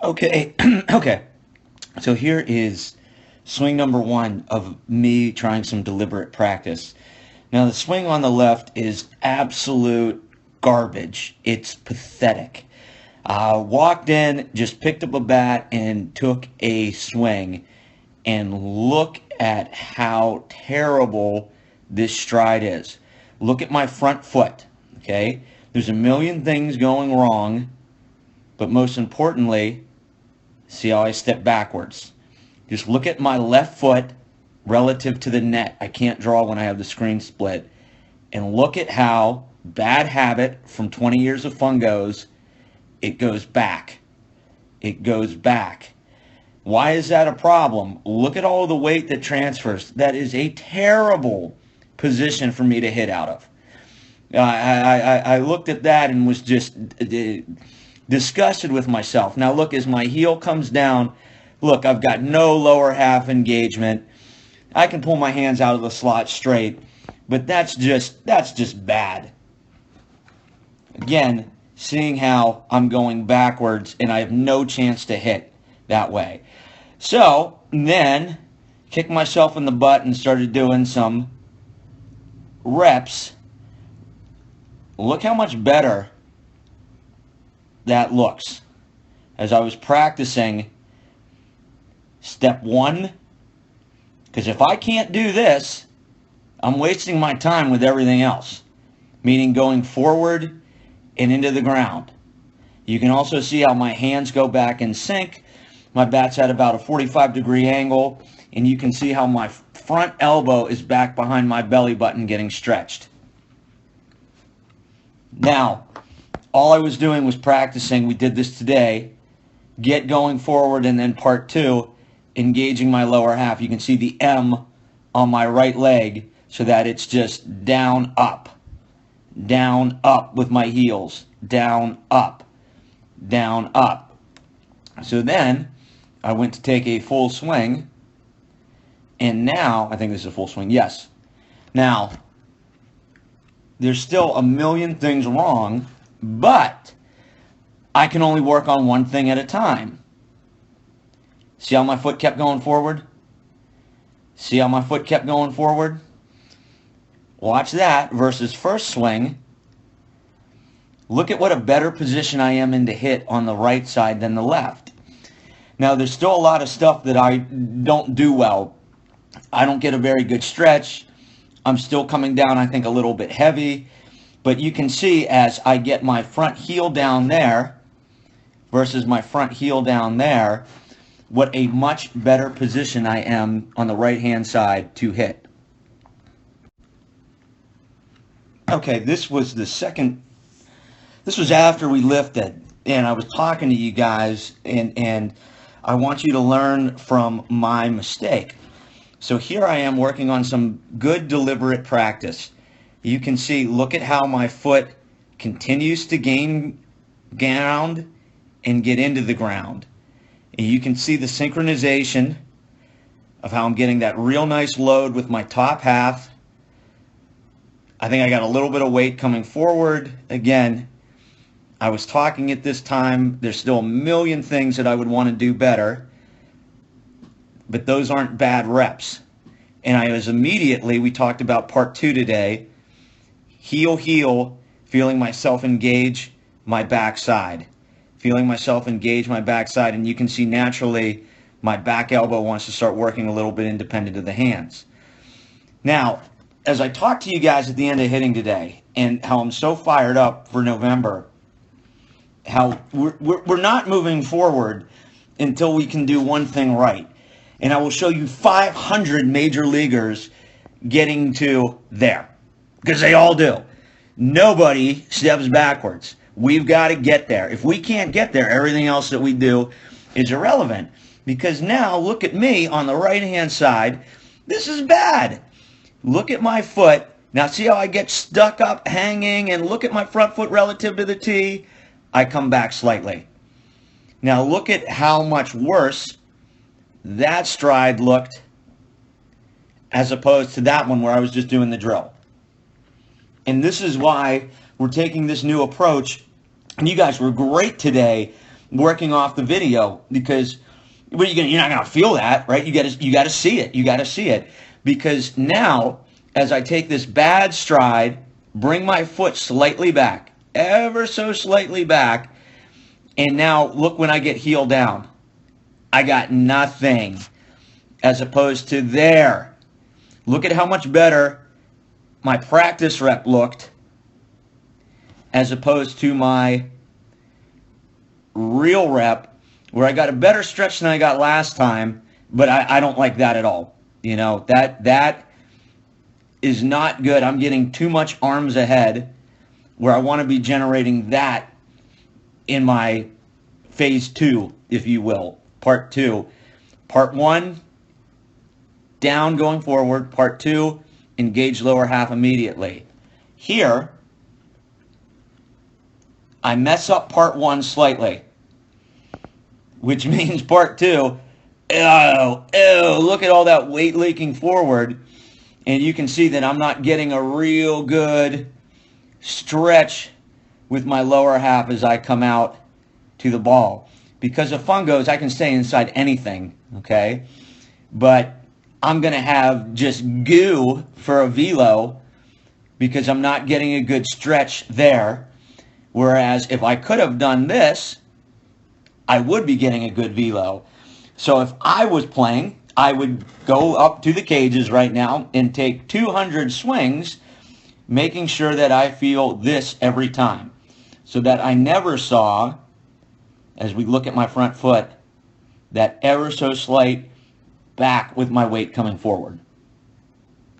Okay, okay. So here is swing number one of me trying some deliberate practice. Now the swing on the left is absolute garbage. It's pathetic. Walked in, just picked up a bat and took a swing, and look at how terrible this stride is. Look at my front foot, okay? There's a million things going wrong, but most importantly, see how I step backwards. Just look at my left foot relative to the net. I can't draw when I have the screen split. And look at how bad habit from 20 years of fun goes. It goes back. It goes back. Why is that a problem? Look at all the weight that transfers. That is a terrible position for me to hit out of. I looked at that and was just disgusted with myself. Now look, as my heel comes down, look, I've got no lower half engagement. I can pull my hands out of the slot straight, but that's just bad. Again, seeing how I'm going backwards and I have no chance to hit that way. So then kicked myself in the butt and started doing some reps. Look how much better that looks. As I was practicing step one, because if I can't do this, I'm wasting my time with everything else, meaning going forward and into the ground. You can also see how my hands go back in sync. My bat's at about a 45-degree angle, and you can see how my front elbow is back behind my belly button getting stretched. Now, all I was doing was practicing. We did this today. Get going forward, and then part two, engaging my lower half. You can see the M on my right leg so that it's just down, up with my heels, down, up. So then I went to take a full swing, and now, I think this is a full swing, yes. Now, there's still a million things wrong, but I can only work on one thing at a time. See how my foot kept going forward? See how my foot kept going forward? Watch that versus first swing. Look at what a better position I am in to hit on the right side than the left. Now, there's still a lot of stuff that I don't do well. I don't get a very good stretch. I'm still coming down, I think, a little bit heavy. But you can see as I get my front heel down there versus my front heel down there, what a much better position I am on the right-hand side to hit. Okay, this was after we lifted, and I was talking to you guys, and I want you to learn from my mistake. So here I am working on some good deliberate practice. You can see, look at how my foot continues to gain ground and get into the ground. And you can see the synchronization of how I'm getting that real nice load with my top half. I think I got a little bit of weight coming forward. Again, I was talking at this time. There's still a million things that I would want to do better, but those aren't bad reps. And I was immediately, we talked about part two today, heel, feeling myself engage my backside. Feeling myself engage my backside, and you can see naturally my back elbow wants to start working a little bit independent of the hands. Now, as I talked to you guys at the end of hitting today, and how I'm so fired up for November, how we're not moving forward until we can do one thing right. And I will show you 500 major leaguers getting to there, because they all do. Nobody steps backwards. We've got to get there. If we can't get there, everything else that we do is irrelevant. Because now, look at me on the right-hand side. This is bad. Look at my foot. Now see how I get stuck up, hanging, and look at my front foot relative to the tee. I come back slightly. Now look at how much worse that stride looked as opposed to that one where I was just doing the drill. And this is why we're taking this new approach. And you guys were great today working off the video, because you're not going to feel that, right? You got to see it. You got to see it, because now as I take this bad stride, bring my foot slightly back, ever so slightly back, and now look, when I get heel down, I got nothing, as opposed to there. Look at how much better my practice rep looked as opposed to my real rep, where I got a better stretch than I got last time, but I don't like that at all. You know, that is not good. I'm getting too much arms ahead, where I want to be generating that in my phase 2, if you will, part 2. Part 1, down going forward. Part 2, engage lower half immediately. Here, I mess up part 1 slightly, which means part 2, look at all that weight leaking forward, and you can see that I'm not getting a real good stretch with my lower half as I come out to the ball. Because of fungos, I can stay inside anything, okay? But I'm going to have just goo for a velo because I'm not getting a good stretch there. Whereas if I could have done this, I would be getting a good velo. So if I was playing, I would go up to the cages right now and take 200 swings, making sure that I feel this every time, so that I never saw, as we look at my front foot, that ever so slight back with my weight coming forward.